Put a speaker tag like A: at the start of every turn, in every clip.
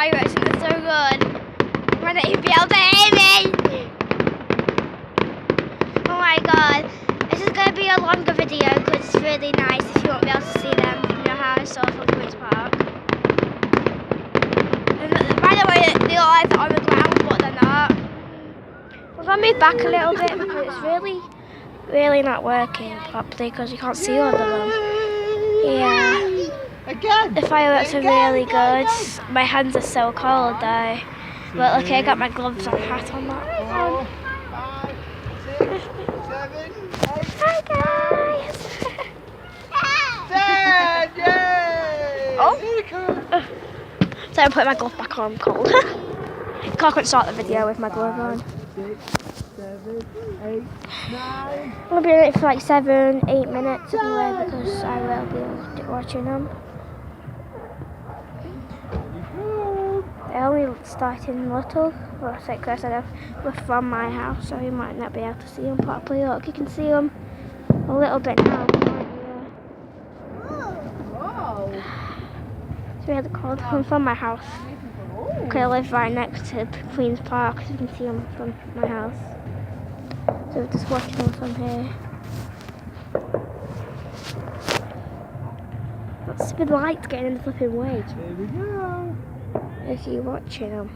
A: fireworks and they're so good. You might not even be able to hear me. Oh my god. This is going to be a longer video because it's really nice if you won't be able to see them from your house or from Queen's Park. And by the way, they look like they're on the ground, but they're not. We're going to move back a little bit because it's really not working properly because you can't see all of them. Yeah.
B: Again.
A: The fireworks are really good. My hands are so cold though. But look, I got my gloves and hat on that one.
B: 4, 5, 6, 7, 8.
A: Hi guys!
B: 10! Yay!
A: Oh! So I'm putting my glove back on, I'm cold. I can't start the video with my glove on.
B: 6, 7, 8, 9.
A: I'll be in it for like 7-8 minutes anyway because I will be watching them. They're only starting little, well, because we're from my house, so you might not be able to see them properly. Look, you can see them a little bit now, can't you?
B: Wow.
A: It's really cold. I'm from my house. Okay, I live right next to Queen's Park, so you can see them from my house. So we're just watching them from here. That stupid light's getting in the flipping way.
B: Here we go.
A: If you're watching them.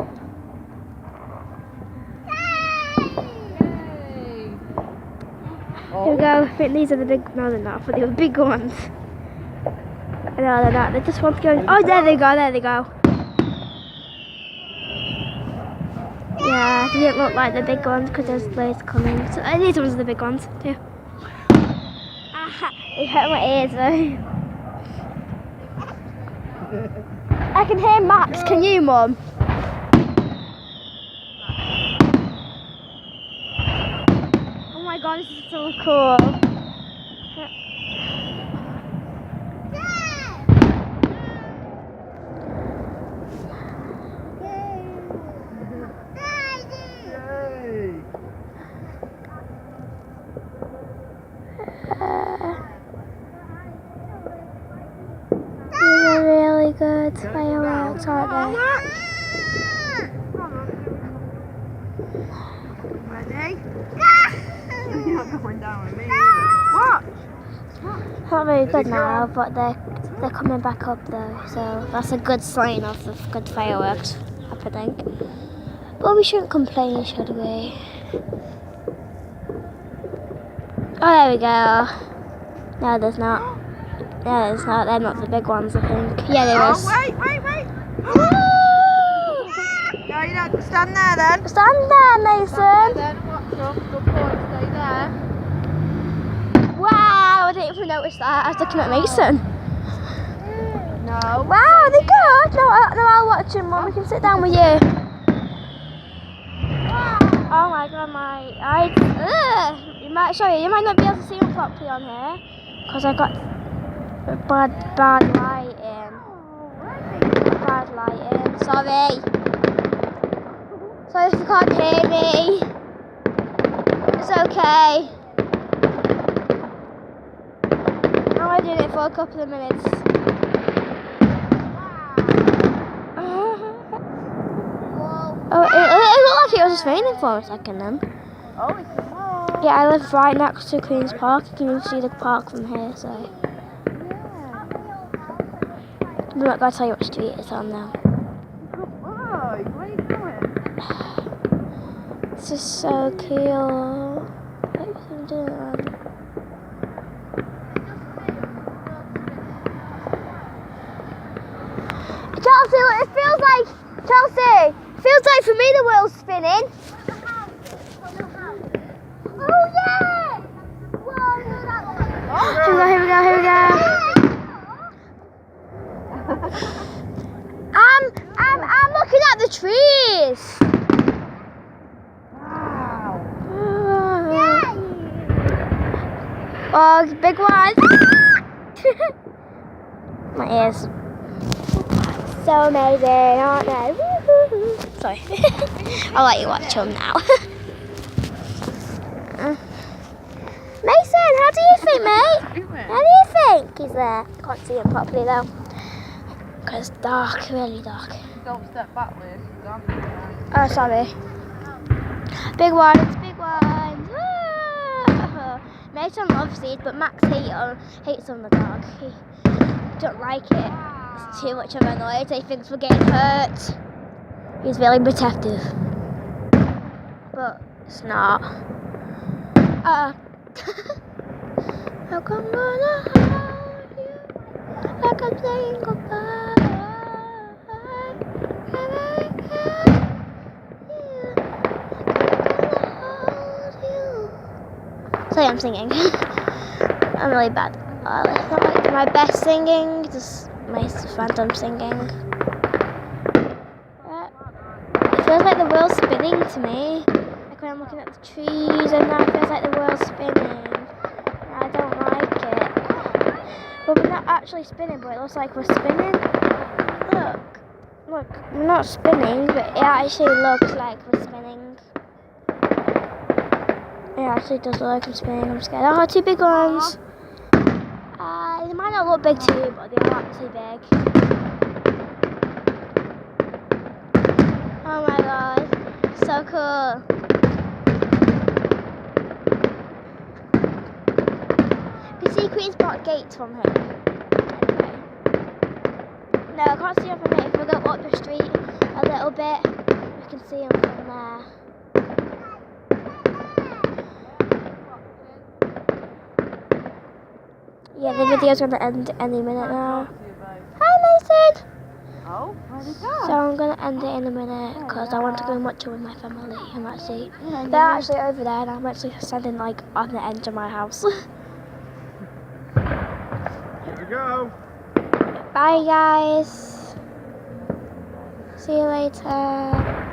A: Here we go. I think these are the big. No, they're not. But they were big ones. No, they're not. They're just ones going. Oh, there they go. There they go. Yeah, they didn't look like the big ones because there's loads coming. So these ones are the big ones too. Ah, it hurt my ears though. I can hear Max. Can you, Mum? Oh my god, this is so cool.
B: Yay!
A: These are really good fireworks, aren't they?
B: Ready? You're not going down with me either. What?
A: Not very good now, but they're coming back up though, so that's a good sign of the good fireworks happening. But we shouldn't complain, should we? Oh, there we go. No, there's not. No, there's not. They're not the big ones, I think. Yeah, there is.
B: Oh, wait. No, you don't. Stand there then.
A: Stand there, Mason.
B: Then watch them. Good boy, stay there.
A: Wow, I didn't even notice that. I was looking at Mason.
B: No.
A: Wow, they're good. No, I'll watch him, Mum. We can sit down with you. Oh my god, my eyes. You might not be able to see them properly on here because I got bad lighting. Bad lighting. Sorry. Sorry if you can't hear me. It's okay. I'm only doing it for a couple of minutes. Oh, it looked like it was just raining for a second then.
B: Oh, it's small.
A: Yeah, I live right next to Queen's Park. You can even see the park from here, so. I'm not going to tell you what street it's on now.
B: Good boy. Where are you going?
A: This is so cool. What was I doing? Chelsea, it feels like, Chelsea, feels like for me the wheel's spinning. Oh yeah! Whoa, no, that one. Here we go. I'm looking at the trees.
B: Wow.
A: Oh, big one. My ears. So amazing, aren't they? Woo-hoo-hoo. Sorry. I'll let you watch them now. Mason, how do you think, mate? How do you think he's there? Can't see him properly though. Because it's dark, really dark.
B: don't step backwards.
A: Oh, sorry. Big ones, big ones. Ah! Mason loves these, but Max hates them, the dog. He don't like it. It's too much of a noise. He thinks we're getting hurt. He's very protective. But it's not. Like I'm gonna hold you like I'm saying goodbye. Sorry, I'm singing. I'm really bad. It's not like my best singing, just my random singing. It feels like the world's spinning to me. Like when I'm looking at the trees and that, it feels like the world's spinning. I don't like it. But we're not actually spinning, but it looks like we're spinning. Look, we're not spinning, but it actually looks like we're spinning. It actually does look like I'm spinning. I'm scared. Oh, two big ones. They might not look big too, but they are actually big. Oh my god, so cool. You can see Queen's Park gates from here. Anyway. No, I can't see them from here. If we go up the street a little bit, we can see them from there. Yeah, the video's going to end any minute now. Hi, Mason!
B: Oh, where'd he go?
A: So I'm going to end it in a minute because I want to go much with my family and actually, they're actually over there and I'm actually standing like on the edge of my house.
C: Here we go.
A: Bye guys. See you later.